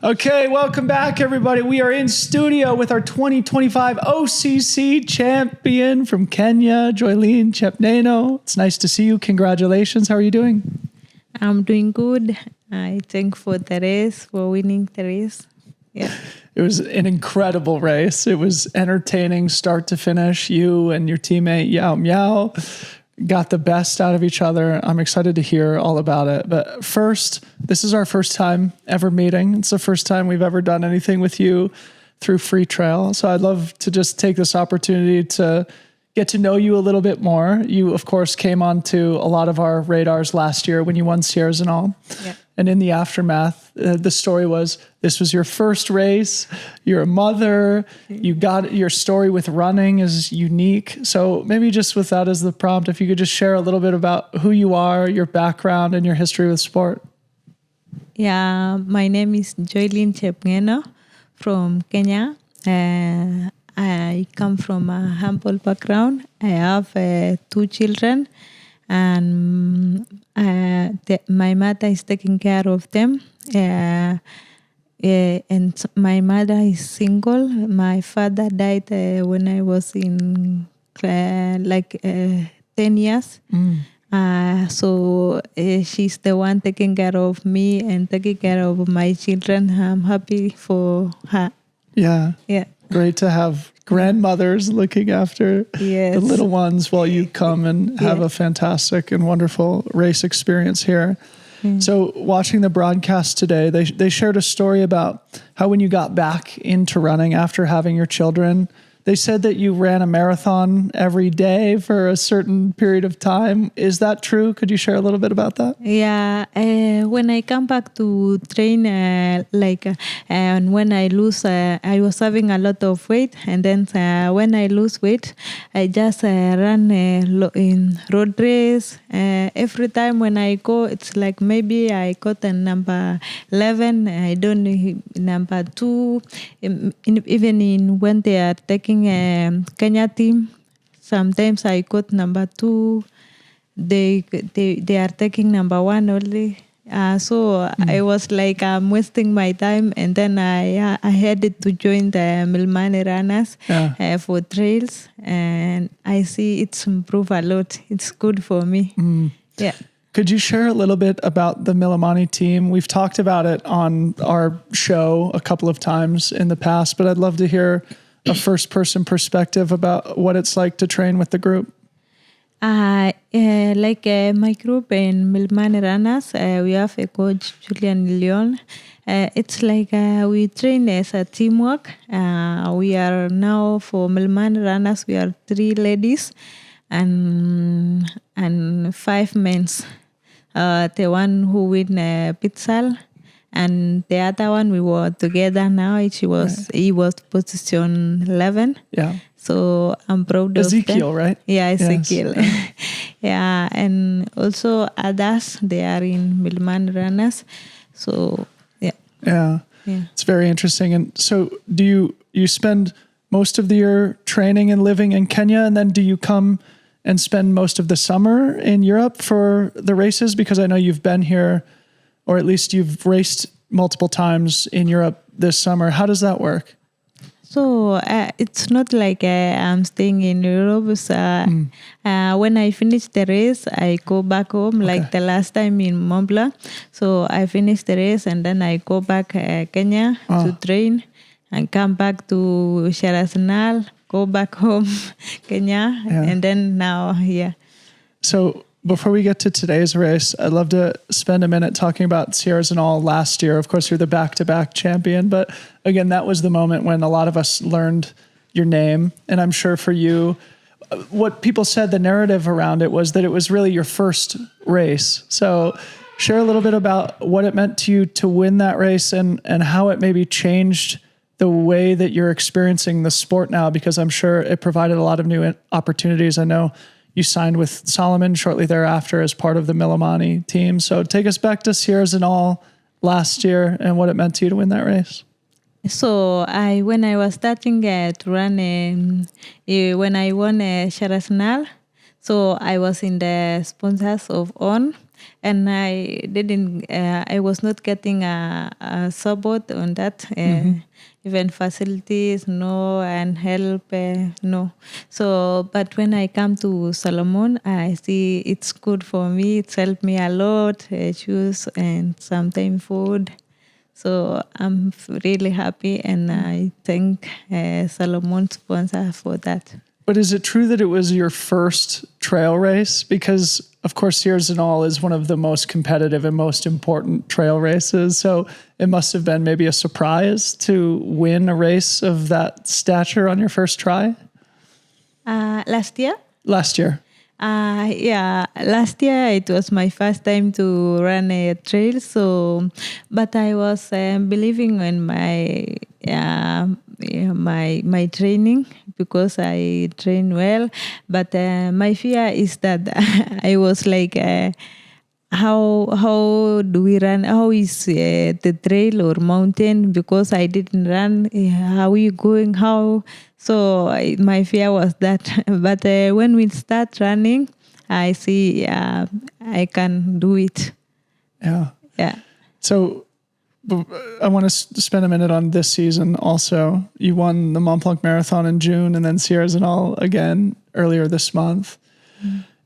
Okay, welcome back, everybody. We are in studio with our 2025 OCC champion from Kenya, Joyline Chepgneno. It's nice to see you. Congratulations. How are you doing? I'm doing good. I thank for the race, for winning the race. Yeah. It was an incredible race. It was entertaining start to finish. You and your teammate, Yao Miao, got the best out of each other. I'm excited to hear all about it. But first, this is our first time ever meeting. It's the first time we've ever done anything with you through Freetrail. So I'd love to just take this opportunity to get to know you a little bit more. You, of course, came onto a lot of our radars last year when you won Sierras and all. Yeah. And in the aftermath, the story was, this was your first race. You're a mother. You got your story with running is unique. So maybe just with that as the prompt, if you could just share a little bit about who you are, your background, and your history with sport. Yeah, my name is Joyline Chepgneno from Kenya. I come from a humble background. I have 2 children, and my mother is taking care of them. And my mother is single. My father died when I was in 10 years. So she's the one taking care of me and taking care of my children. I'm happy for her. Yeah. Yeah. Great to have grandmothers looking after the little ones while you come and have a fantastic and wonderful race experience here. So watching the broadcast today, they shared a story about how when you got back into running after having your children, they said that you ran a marathon every day for a certain period of time. Is that true? Could you share a little bit about that? Yeah. When I come back to train, and when I lose, I was having a lot of weight. And then when I lose weight, I just run in road race. Every time when I go, it's like maybe I got a number 11. I don't know, number 2. Even when they are taking Kenya team, sometimes I got number 2. They are taking number 1 only. So I was like, I'm wasting my time, and then I headed to join the Milmani runners for trails, and I see it's improved a lot. It's good for me. Yeah. Could you share a little bit about the Milimani team? We've talked about it on our show a couple of times in the past, but I'd love to hear a first-person perspective about what it's like to train with the group. My group in Milmani Runners, we have a coach, Julian Leon. It's like we train as a teamwork. We are now for Milmani Runners, we are 3 ladies and 5 men. The one who win Pitsal, and the other one we were together now. He was position 11. Yeah. So I'm proud of Ezekiel, them. Right? Yeah, Ezekiel. Yes. Yeah, and also others, they are in Milman Runners. So yeah, it's very interesting. And so, do you spend most of the year training and living in Kenya, and then do you come and spend most of the summer in Europe for the races? Because I know you've been here, or at least you've raced multiple times in Europe this summer. How does that work? So it's not like I'm staying in Europe. So, when I finish the race, I go back home, like the last time in Mont Blanc. So I finish the race and then I go back Kenya to train and come back to Sharasanal, go back home, Kenya, and then now here. So before we get to today's race, I'd love to spend a minute talking about Sierras and all last year. Of course, you're the back-to-back champion, but again, that was the moment when a lot of us learned your name. And I'm sure for you, what people said, the narrative around it was that it was really your first race. So share a little bit about what it meant to you to win that race and how it maybe changed the way that you're experiencing the sport now, because I'm sure it provided a lot of new opportunities. I know you signed with Solomon shortly thereafter as part of the Milimani team. So take us back to Sierras and all last year and what it meant to you to win that race. So when I was starting to run, when I won Sierras, so I was in the sponsors of ON. and I was not getting a support on that. Even facilities, no, and help, no. So, but when I come to Solomon, I see it's good for me. It's helped me a lot, shoes and sometimes food. So I'm really happy, and I thank Solomon sponsor for that. But is it true that it was your first trail race? Because, of course, Sierras and All is one of the most competitive and most important trail races. So it must have been maybe a surprise to win a race of that stature on your first try? Last year? Last year. Last year it was my first time to run a trail. So, but I was believing in my training because I train well. But my fear is that I was like, how do we run? How is the trail or mountain? Because I didn't run. How are you going? How? So my fear was that. But when we start running, I see I can do it. Yeah. Yeah. So I want to spend a minute on this season also. You won the Mont Blanc Marathon in June and then Sierras and All again earlier this month.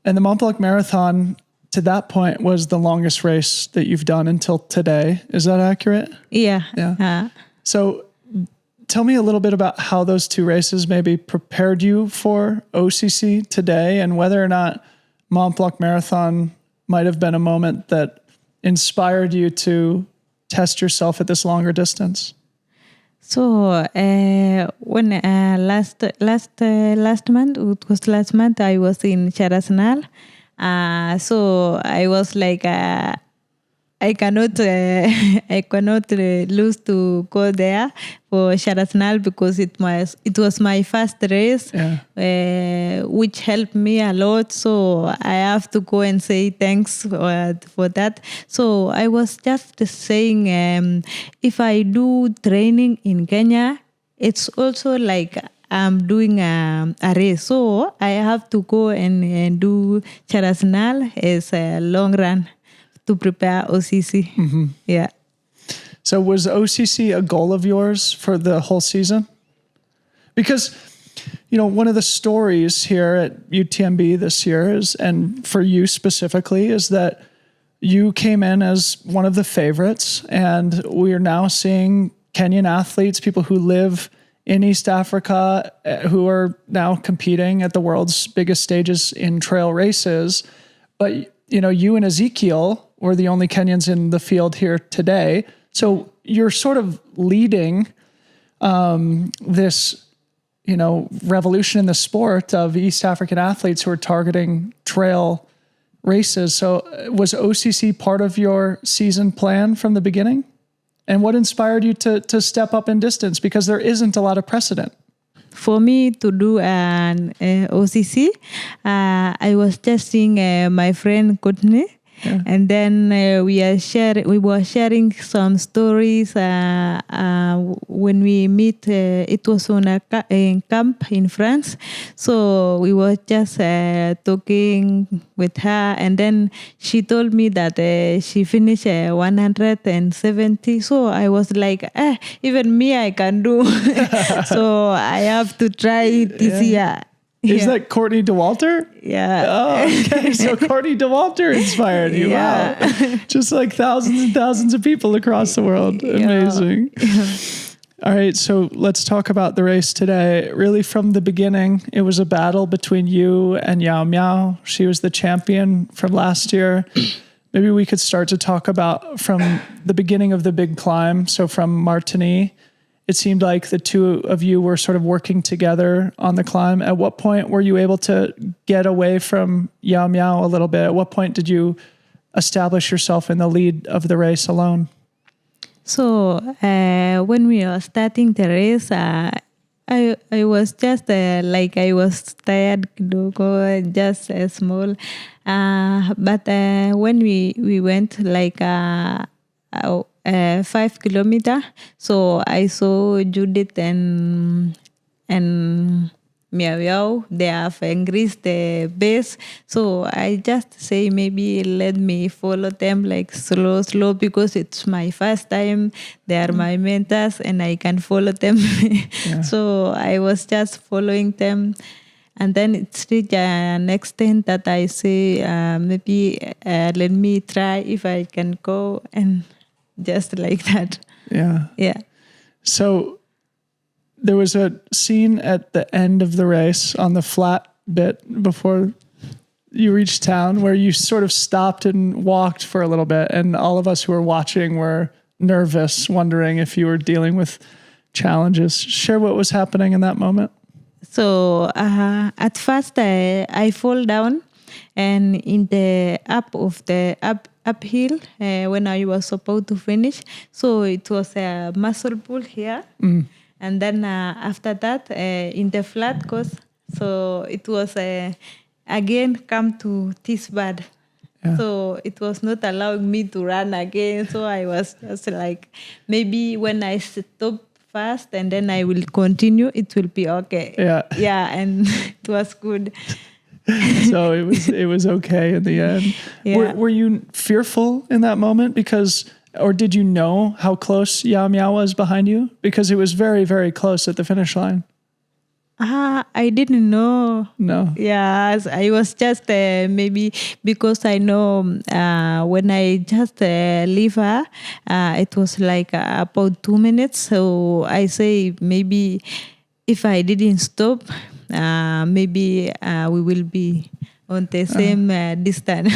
And the Mont Blanc Marathon to that point was the longest race that you've done until today. Is that accurate? Yeah. Yeah. So tell me a little bit about how those two races maybe prepared you for OCC today and whether or not Mont Blanc Marathon might have been a moment that inspired you to test yourself at this longer distance. So when last month, it was last month, I was in Charasanal. So I was like, I cannot lose to go there for Charasanal because it was my first race, which helped me a lot. So I have to go and say thanks for that. So I was just saying, if I do training in Kenya, it's also like I'm doing a race. So I have to go and do Charasanal as a long run to prepare OCC. Mm-hmm. Yeah. So was OCC a goal of yours for the whole season? Because, you know, one of the stories here at UTMB this year is, and for you specifically, is that you came in as one of the favorites, and we are now seeing Kenyan athletes, people who live in East Africa, who are now competing at the world's biggest stages in trail races. But, you know, you and Ezekiel were the only Kenyans in the field here today. So you're sort of leading this, you know, revolution in the sport of East African athletes who are targeting trail races. So was OCC part of your season plan from the beginning? And what inspired you to step up in distance? Because there isn't a lot of precedent. For me to do an OCC, I was just seeing my friend Courtney. Yeah. And then we were sharing some stories when we meet. It was on a camp in France. So we were just talking with her. And then she told me that she finished 170. So I was like, even me, I can do. So I have to try it this year. Is that Courtney DeWalter? Yeah. Oh, okay. So Courtney DeWalter inspired you. Yeah. Wow. Just like thousands and thousands of people across the world. Amazing. Yeah. All right. So let's talk about the race today. Really from the beginning, it was a battle between you and Yao Miao. She was the champion from last year. Maybe we could start to talk about from the beginning of the big climb. So from Martina, it seemed like the two of you were sort of working together on the climb. At what point were you able to get away from Yao Miao a little bit? At what point did you establish yourself in the lead of the race alone? So when we were starting the race, I was just like I was tired to go just small. But when we went like 5 kilometers. So I saw Judith and meow meow. They have increased the base. So I just say maybe let me follow them like slow because it's my first time. They are my mentors and I can follow them. So I was just following them. And then it's reached an extent that I say maybe let me try if I can go, and just like that. Yeah. Yeah. So there was a scene at the end of the race on the flat bit before you reached town where you sort of stopped and walked for a little bit, and all of us who were watching were nervous, wondering if you were dealing with challenges. Share what was happening in that moment. So at first I fall down, and in the uphill when I was supposed to finish, so it was a muscle pull here, and then after that in the flat course, so it was again come to this bad. Yeah. So it was not allowing me to run again. So I was just like, maybe when I stop fast and then I will continue, it will be okay. Yeah, and it was good. So it was okay in the end. Yeah. Were you fearful in that moment or did you know how close Yao Miao was behind you? Because it was very, very close at the finish line. I didn't know. No. Yeah, I was just maybe because I know when I just leave her, it was like about 2 minutes. So I say maybe if I didn't stop, maybe we will be on the same distance.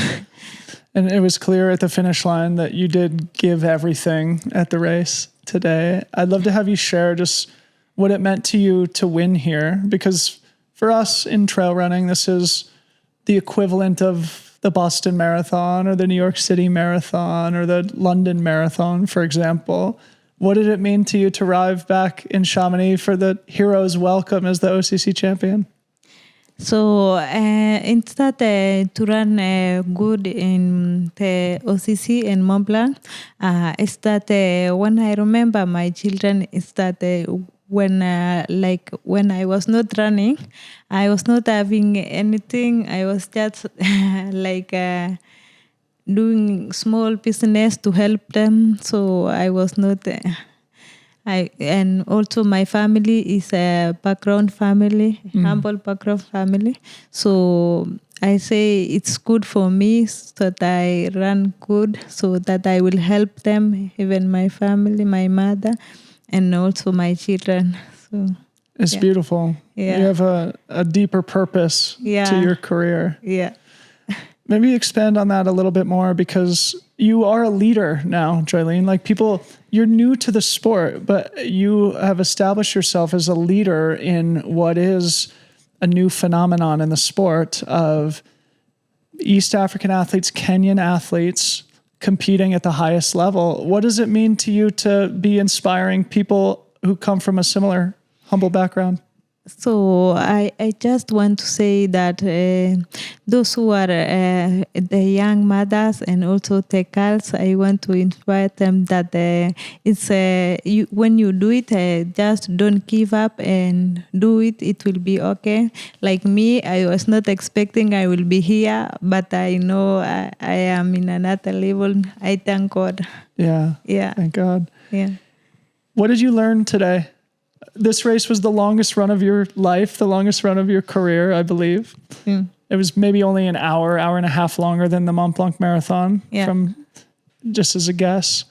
And it was clear at the finish line that you did give everything at the race today. I'd love to have you share just what it meant to you to win here, because for us in trail running, this is the equivalent of the Boston Marathon or the New York City Marathon or the London Marathon, for example. What did it mean to you to arrive back in Chamonix for the hero's welcome as the OCC champion? So instead to run good in the OCC and Mont Blanc, is that when I remember my children, is that when I was not running, I was not having anything. I was just doing small business to help them. So I was not. And also my family is a background family, humble background family. So I say it's good for me so that I run good, so that I will help them, even my family, my mother, and also my children. So it's beautiful. Yeah. You have a deeper purpose to your career. Yeah. Maybe expand on that a little bit more, because you are a leader now, Joyline. Like, you're new to the sport, but you have established yourself as a leader in what is a new phenomenon in the sport of East African athletes, Kenyan athletes competing at the highest level. What does it mean to you to be inspiring people who come from a similar humble background? So I just want to say that those who are the young mothers and also the girls, I want to inspire them that it's when you do it, just don't give up and do it. It will be okay. Like me, I was not expecting I will be here, but I know I am in another level. I thank God. Yeah. Thank God. Yeah. What did you learn today? This race was the longest run of your life, the longest run of your career, I believe. It was maybe only an hour and a half longer than the Mont Blanc Marathon, from just as a guess.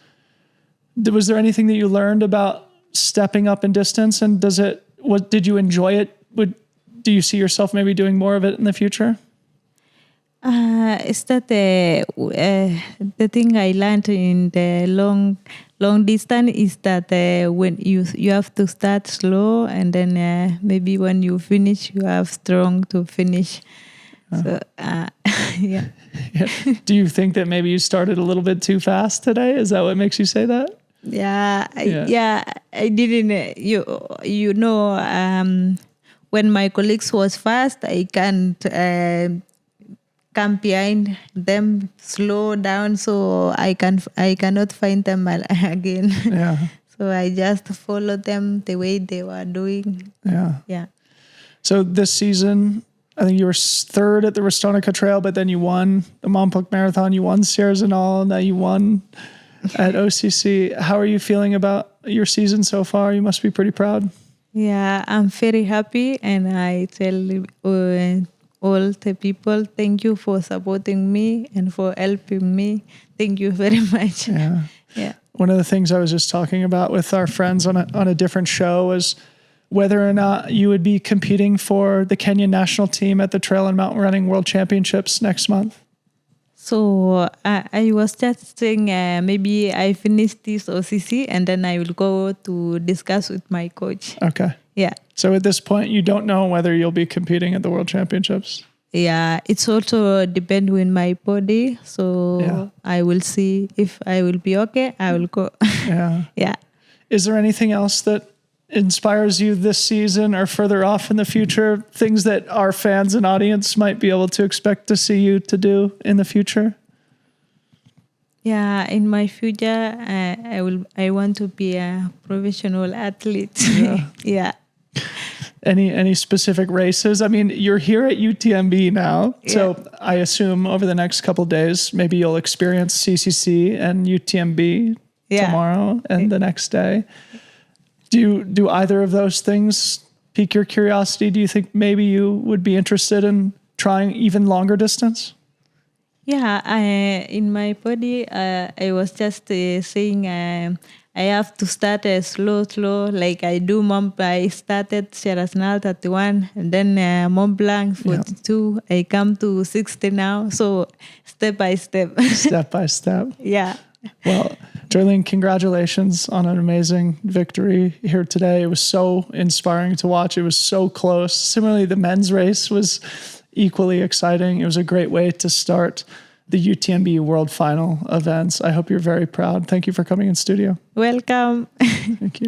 Was there anything that you learned about stepping up in distance, and did you enjoy it? Do you see yourself maybe doing more of it in the future? Is that the thing I learned in the long distance is that when you have to start slow, and then maybe when you finish, you have strong to finish. So yeah. Do you think that maybe you started a little bit too fast today? Is that what makes you say that? Yeah. I didn't. You know, when my colleagues was fast, I can't. Come behind them, slow down, so I cannot find them again. Yeah. So I just follow them the way they were doing. Yeah. So this season, I think you were third at the Restonica Trail, but then you won the Mont Marathon, you won Sierras and all, now you won at OCC. How are you feeling about your season so far? You must be pretty proud. Yeah, I'm very happy, and I tell all the people, thank you for supporting me and for helping me. Thank you very much. Yeah. Yeah. One of the things I was just talking about with our friends on a different show was whether or not you would be competing for the Kenyan national team at the Trail and Mountain Running World Championships next month. So I was just saying maybe I finish this OCC and then I will go to discuss with my coach. Okay. Yeah. So at this point, you don't know whether you'll be competing at the World Championships? Yeah, it's also depend on my body. So I will see if I will be okay, I will go. Yeah. Yeah. Is there anything else that inspires you this season or further off in the future? Things that our fans and audience might be able to expect to see you to do in the future? Yeah, in my future, I want to be a professional athlete. Yeah. Yeah. Any specific races? I mean, you're here at UTMB now, so I assume over the next couple of days, maybe you'll experience CCC and UTMB tomorrow and the next day. Do either of those things pique your curiosity? Do you think maybe you would be interested in trying even longer distance? Yeah, in my body, I was just saying I have to start slow, like I do Mont. I started Sierra 31 and then Mont Blanc 42. I come to 60 now, so step by step. Step by step. Yeah. Well, Joyline, congratulations on an amazing victory here today. It was so inspiring to watch. It was so close. Similarly, the men's race was equally exciting. It was a great way to start the UTMB World Final events. I hope you're very proud. Thank you for coming in studio. Welcome. Thank you.